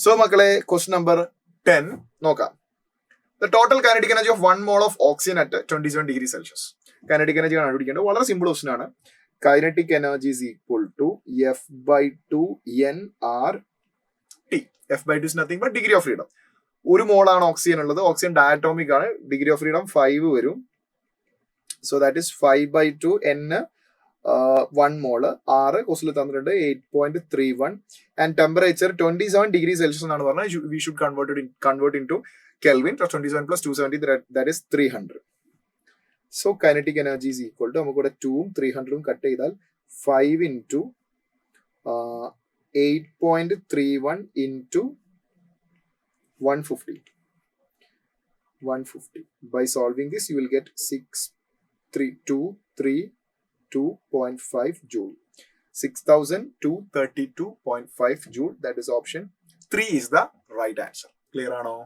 So മക്കളെ, question number 10 നോക്കാം. The total kinetic energy of 1 mole of oxygen at 27 degrees Celsius. Kinetic energy കണ്ടുപിടിക്കേണ്ടത് വളരെ simple question ആണ്. Kinetic energy is equal to F/2 nRT. F/2 is nothing but degree of freedom. ഒരു മോളാണ് oxygen ഉള്ളത്. Oxygen diatomic ആണ്. Degree of freedom 5 വരും. So that is 5/2 n 1 മോള്. 6 ക്വസ്റ്റിൽ തന്നിട്ടുണ്ട് 8.31 ആൻഡ് ടെമ്പറേച്ചർ 27 ഡിഗ്രി സെൽഷ്യസ് എന്നാണ് പറഞ്ഞത്. We should convert in to Kelvin. 27 plus 270, that is 300. So kinetic energy is equal to, നമുക്കിവിടെ 2ഉം 300ഉം കട്ട് ചെയ്താൽ 5 into 8.31 into 150. By solving this, you will get 6,232.5 joule. 6,232.5 joule. That is option 3 is the right answer. Clear ആണോ?